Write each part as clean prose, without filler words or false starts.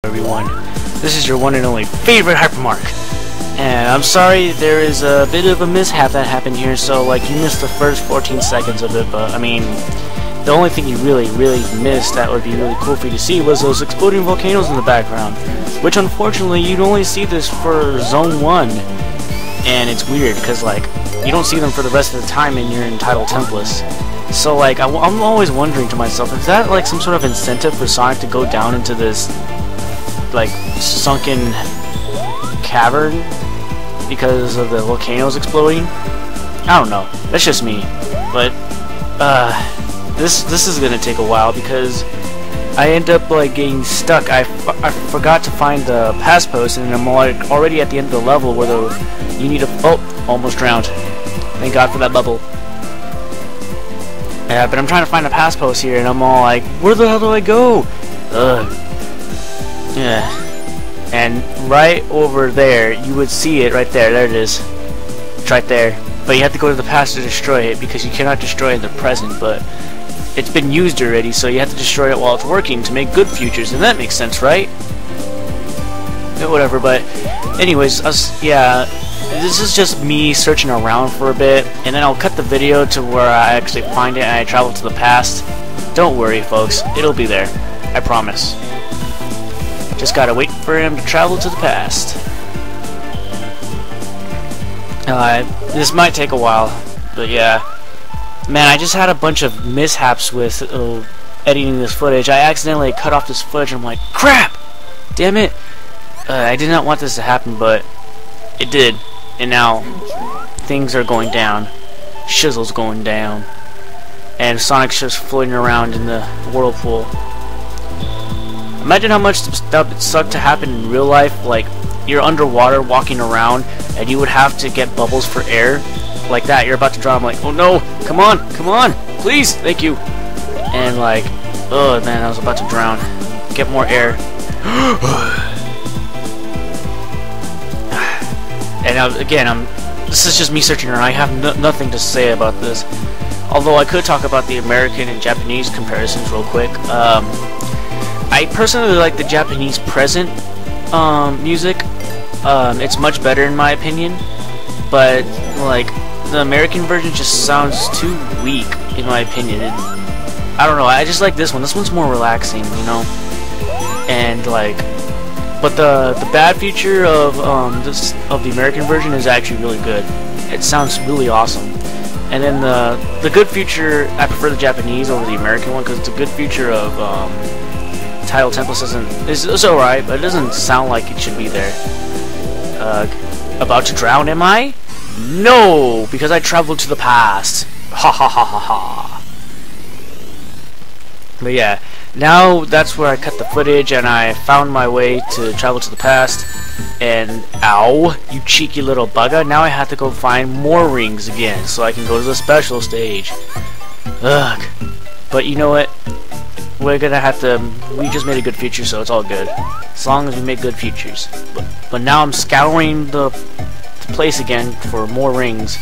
Everyone, this is your one and only favorite HyperMarc, and I'm sorry there is a bit of a mishap that happened here, so like you missed the first 14 seconds of it, but I mean the only thing you really missed that would be really cool for you to see was those exploding volcanoes in the background, which unfortunately you'd only see this for Zone 1, and it's weird because like you don't see them for the rest of the time in your entitled templates. So like I'm always wondering to myself, is that like some sort of incentive for Sonic to go down into this like sunken cavern because of the volcanoes exploding? I don't know. That's just me. But this is gonna take a while because I end up like getting stuck. I forgot to find the pass post, and I'm like already at the end of the level where you need a almost drowned. Thank God for that bubble. Yeah, but I'm trying to find a pass post here, and I'm all like, where the hell do I go? Ugh. Yeah, and right over there, you would see it right there. There it is. It's right there. But you have to go to the past to destroy it because you cannot destroy it in the present. But it's been used already, so you have to destroy it while it's working to make good futures, and that makes sense, right? Yeah, whatever. But anyways, yeah, this is just me searching around for a bit, and then I'll cut the video to where I actually find it and I travel to the past. Don't worry, folks. It'll be there. I promise. Just gotta wait for him to travel to the past. This might take a while, but yeah. Man, I just had a bunch of mishaps with editing this footage. I accidentally cut off this footage and I'm like, crap! Damn it! I did not want this to happen, but it did. And now, things are going down. Shizzle's going down. And Sonic's just floating around in the whirlpool. Imagine how much stuff it sucked to happen in real life. Like, you're underwater walking around and you would have to get bubbles for air. Like that, you're about to drown. I'm like, oh no, come on, please, thank you. And like, oh man, I was about to drown. Get more air. And again, this is just me searching around. I have nothing to say about this. Although I could talk about the American and Japanese comparisons real quick. I personally like the Japanese present music. It's much better in my opinion, but like the American version just sounds too weak in my opinion. I don't know. I just like this one. This one's more relaxing, you know. And like, but the bad feature of the American version is actually really good. It sounds really awesome. And then the good feature, I prefer the Japanese over the American one because the good feature of title templates it's alright, but it doesn't sound like it should be there. About to drown, am I? No, because I traveled to the past. Ha ha ha ha ha. But yeah, now that's where I cut the footage, and I found my way to travel to the past. And ow, you cheeky little bugger! Now I have to go find more rings again, so I can go to the special stage. Ugh. But you know what? We're gonna have to. We just made a good feature, so it's all good. As long as we make good features. But now I'm scouring the place again for more rings.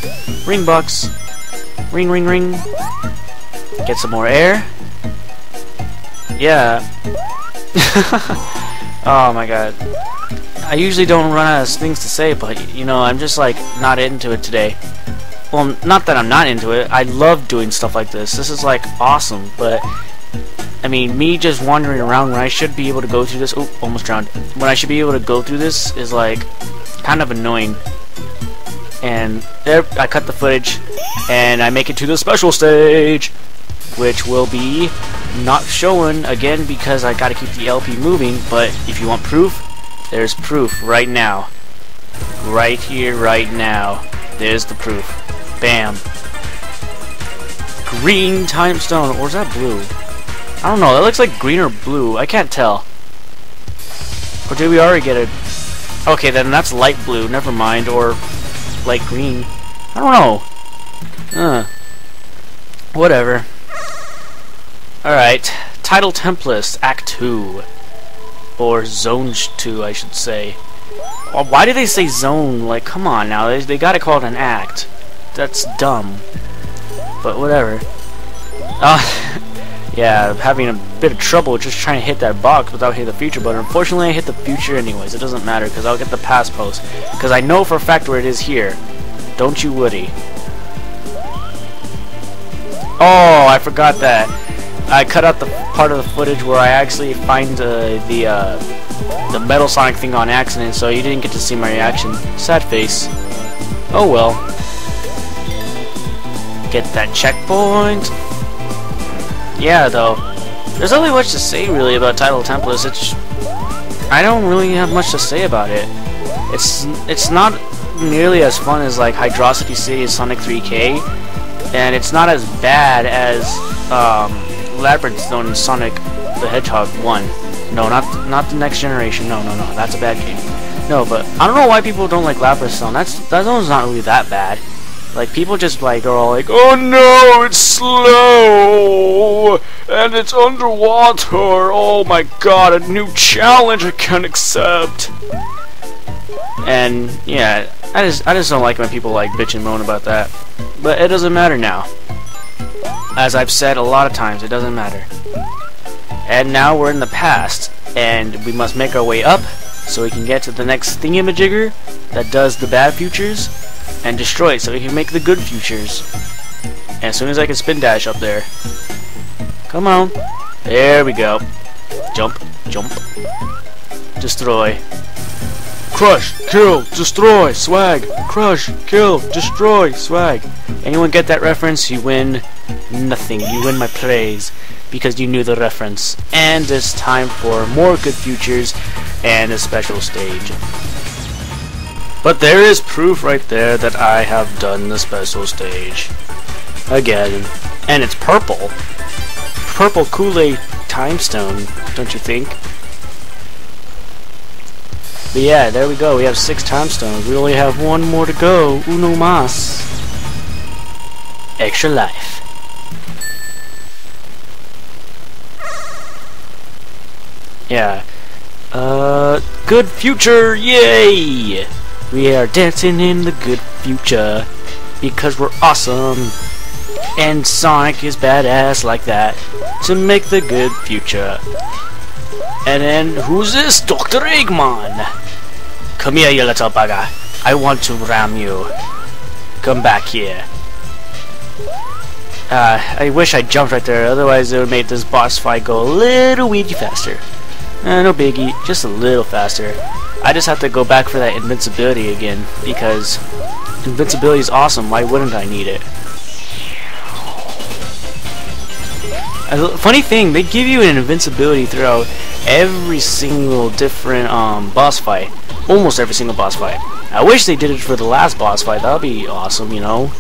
Ring bucks. Ring, ring, ring. Get some more air. Yeah. Oh my god. I usually don't run out of things to say, but you know, I'm just like not into it today. Well, not that I'm not into it. I love doing stuff like this. This is like awesome, but I mean, me just wandering around when I should be able to go through this. Oh, almost drowned. When I should be able to go through this is like kind of annoying. And there, I cut the footage, and I make it to the special stage, which will be not showing again because I gotta keep the LP moving. But if you want proof, there's proof right now. Right here, right now. There's the proof. Bam. Green time stone, or is that blue? I don't know, that looks like green or blue. I can't tell. Or did we already get it? Okay, then that's light blue. Never mind. Or light green. I don't know. Whatever. Alright. Title Template, Act 2. Or Zone 2, I should say. Why do they say zone? Like, come on now. They gotta call it an act. That's dumb. But whatever. Yeah, I'm having a bit of trouble just trying to hit that box without hitting the future button. Unfortunately, I hit the future anyways. It doesn't matter because I'll get the past post. Because I know for a fact where it is here. Don't you, Woody? Oh, I forgot that. I cut out the part of the footage where I actually find the Metal Sonic thing on accident, so you didn't get to see my reaction. Sad face. Oh well. Get that checkpoint. Yeah, though, there's not really much to say really about title templates. I don't really have much to say about it. It's not nearly as fun as like Hydrocity City and Sonic 3K, and it's not as bad as Labyrinth Zone and Sonic the Hedgehog 1. No, not the next generation. No, that's a bad game. No, but I don't know why people don't like Labyrinth Zone. That zone's not really that bad. Like, people just like are all like, oh no, it's slow and it's underwater. Oh my god, a new challenge I can't accept. And yeah, I just don't like when people like bitch and moan about that. But it doesn't matter now. As I've said a lot of times, it doesn't matter. And now we're in the past, and we must make our way up so we can get to the next thingamajigger that does the bad futures and destroy it so we can make the good futures. And as soon as I can spin dash up there. Come on. There we go. Jump, jump. Destroy. Crush, kill, destroy, swag. Crush, kill, destroy, swag. Anyone get that reference? You win nothing. You win my praise because you knew the reference. And it's time for more good futures and a special stage. But there is proof right there that I have done the special stage. Again. And it's purple. Purple Kool-Aid Time Stone, don't you think? But yeah, there we go. We have 6 time stones. We only have 1 more to go. Uno mas. Extra life. Yeah. Good future! Yay! We are dancing in the good future because we're awesome. And Sonic is badass like that to make the good future. And then, who's this? Dr. Eggman! Come here, you little bugger. I want to ram you. Come back here. I wish I jumped right there, otherwise it would make this boss fight go a little weedy faster. No biggie, just a little faster. I just have to go back for that invincibility again, because invincibility is awesome, why wouldn't I need it? Funny thing, they give you an invincibility throughout every single different boss fight. Almost every single boss fight. I wish they did it for the last boss fight, that would be awesome, you know?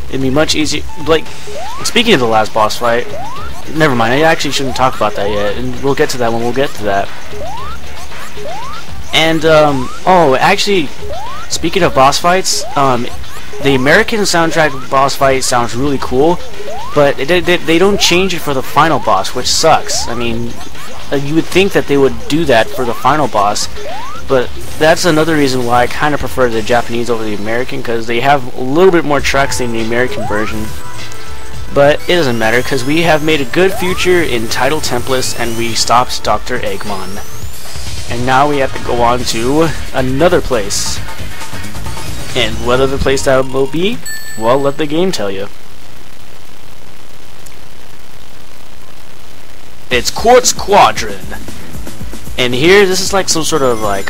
It'd be much easier. Like, speaking of the last boss fight, never mind, I actually shouldn't talk about that yet, and we'll get to that when we'll get to that. And, oh, actually, speaking of boss fights, the American soundtrack boss fight sounds really cool, but they don't change it for the final boss, which sucks. I mean, you would think that they would do that for the final boss, but that's another reason why I kind of prefer the Japanese over the American, because they have a little bit more tracks than the American version. But it doesn't matter, because we have made a good future in title templates, and we stopped Dr. Eggman. And now we have to go on to another place. And whether the place that will be, well, let the game tell you. It's Quartz Quadrant. And here, this is like some sort of like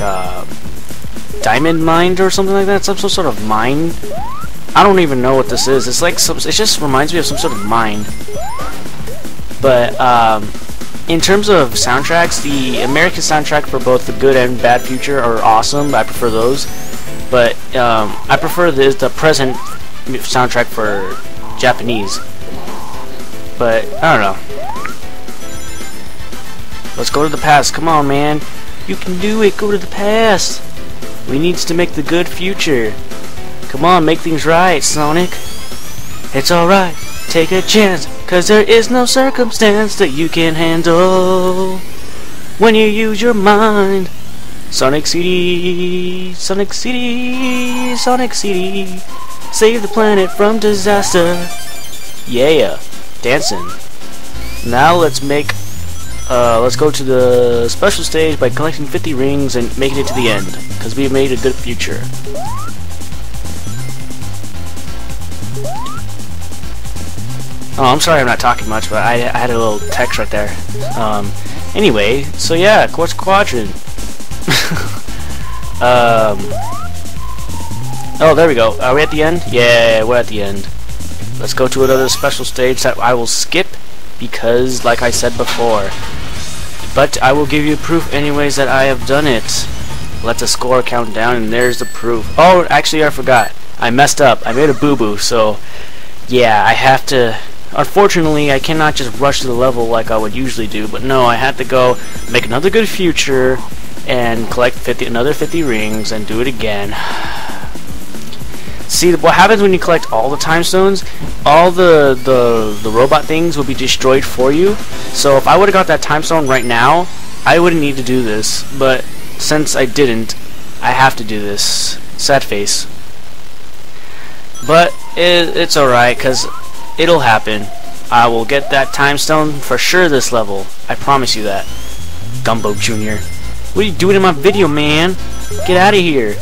diamond mine or something like that. Some sort of mine. I don't even know what this is. It's like some. It just reminds me of some sort of mine. But in terms of soundtracks, the American soundtrack for both the good and bad future are awesome. I prefer those. But I prefer the present soundtrack for Japanese. But I don't know. Let's go to the past. Come on, man. You can do it. Go to the past. We needs to make the good future. Come on, make things right, Sonic. It's alright. Take a chance, 'cause there is no circumstance that you can handle when you use your mind. Sonic CD, Sonic CD, Sonic CD. Save the planet from disaster. Yeah, dancing. Now let's make let's go to the special stage by collecting 50 rings and making it to the end, because we made a good future. Oh, I'm sorry I'm not talking much, but I had a little text right there. Anyway, so yeah, Quartz Quadrant. Oh, there we go. Are we at the end? Yeah, we're at the end. Let's go to another special stage that I will skip because, like I said before. But I will give you proof anyways that I have done it. Let the score count down, and there's the proof. Oh, actually, I forgot. I messed up. I made a boo-boo, so yeah, I have to... Unfortunately, I cannot just rush to the level like I would usually do, but no, I had to go make another good future and collect another 50 rings and do it again. See, what happens when you collect all the time stones, all the robot things will be destroyed for you. So if I would have got that time stone right now, I wouldn't need to do this. But since I didn't, I have to do this. Sad face. But it's alright, because it'll happen. I will get that time stone for sure this level. I promise you that. Gumbo Jr. What are you doing in my video, man? Get out of here.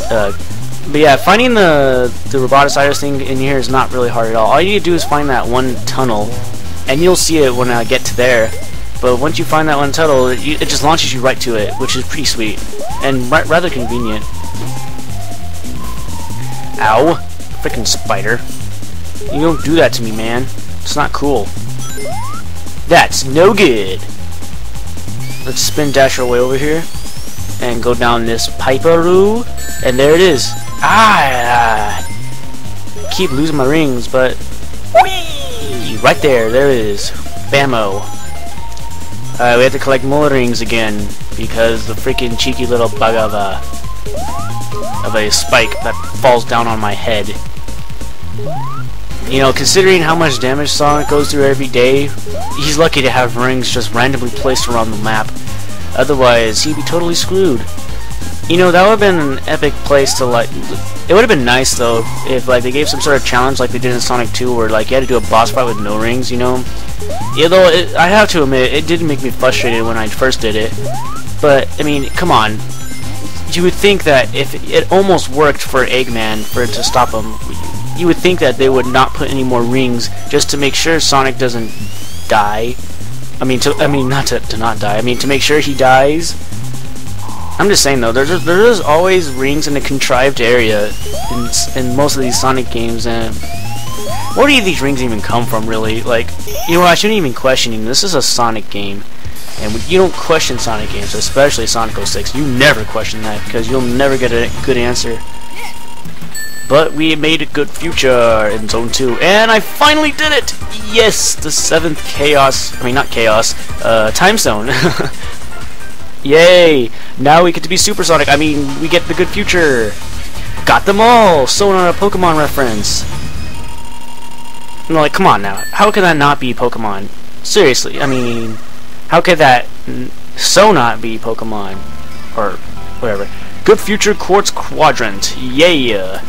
But yeah, finding the roboticizers thing in here is not really hard at all. All you need to do is find that one tunnel, and you'll see it when I get to there. But once you find that one tunnel, it just launches you right to it, which is pretty sweet and rather convenient. Ow. Frickin' spider. You don't do that to me, man. It's not cool. That's no good. Let's spin dash our way over here and go down this piperoo, and there it is. Keep losing my rings, but whee! Right there it is. Bammo. We have to collect more rings again because the freaking cheeky little bug of a spike that falls down on my head. You know, considering how much damage Sonic goes through every day, he's lucky to have rings just randomly placed around the map. Otherwise, he'd be totally screwed. You know, that would have been an epic place to, like... It would have been nice, though, if, like, they gave some sort of challenge like they did in Sonic 2, where, like, you had to do a boss fight with no rings, you know? Yeah, though, I have to admit, it did make me frustrated when I first did it. But, I mean, come on. You would think that if it almost worked for Eggman, for it to stop him, you would think that they would not put any more rings just to make sure Sonic doesn't die. I mean, not to not die. I mean, to make sure he dies. I'm just saying though, there's always rings in a contrived area in most of these Sonic games, and where do these rings even come from, really? Like, you know, I shouldn't even question him. This is a Sonic game, and you don't question Sonic games, especially Sonic 06. You never question that because you'll never get a good answer. But we made a good future in Zone 2, and I finally did it! Yes, the 7th time zone. Yay! Now we get to be Super Sonic. I mean, we get the good future. Got them all! So not a Pokemon reference. No, like, come on now. How could that not be Pokemon? Seriously, I mean, how could that so not be Pokemon? Or whatever. Good future Quartz Quadrant. Yeah!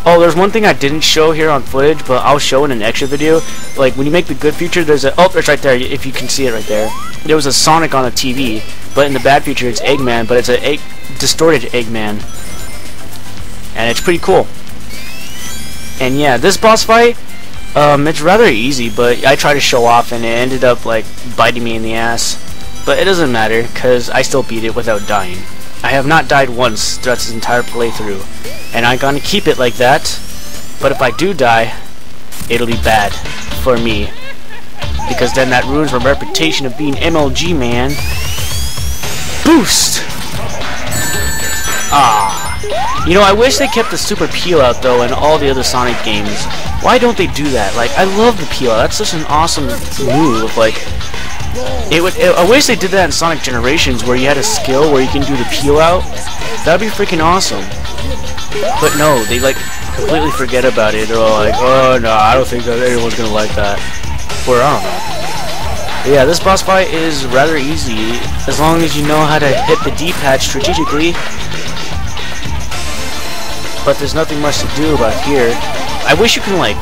Oh, there's one thing I didn't show here on footage, but I'll show in an extra video. Like, when you make the good future, there's a... Oh, it's right there, if you can see it right there. There was a Sonic on the TV, but in the bad future, it's Eggman, but it's a distorted Eggman. And it's pretty cool. And yeah, this boss fight, it's rather easy, but I tried to show off, and it ended up, like, biting me in the ass. But it doesn't matter, because I still beat it without dying. I have not died once throughout this entire playthrough, and I'm gonna keep it like that. But if I do die, it'll be bad for me, because then that ruins my reputation of being MLG, man. Boost! You know, I wish they kept the super peel out though in all the other Sonic games. Why don't they do that? Like, I love the peel out. That's such an awesome move. Like, I wish they did that in Sonic Generations, where you had a skill where you can do the peel out. That'd be freaking awesome. But no, they like completely forget about it. They're all like, oh no, I don't think that anyone's gonna like that. Or I don't know. But yeah, this boss fight is rather easy as long as you know how to hit the D-pad strategically. But there's nothing much to do about here. I wish you can like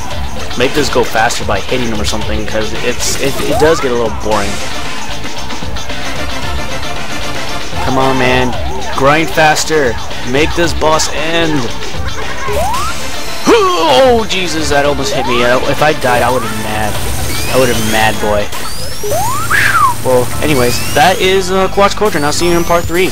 make this go faster by hitting him or something, because it does get a little boring. Come on, man. Grind faster. Make this boss end. Oh, Jesus, that almost hit me. If I died, I would have been mad. I would have been mad, boy. Well, anyways, that is Quartz Quadrant. I'll see you in part 3.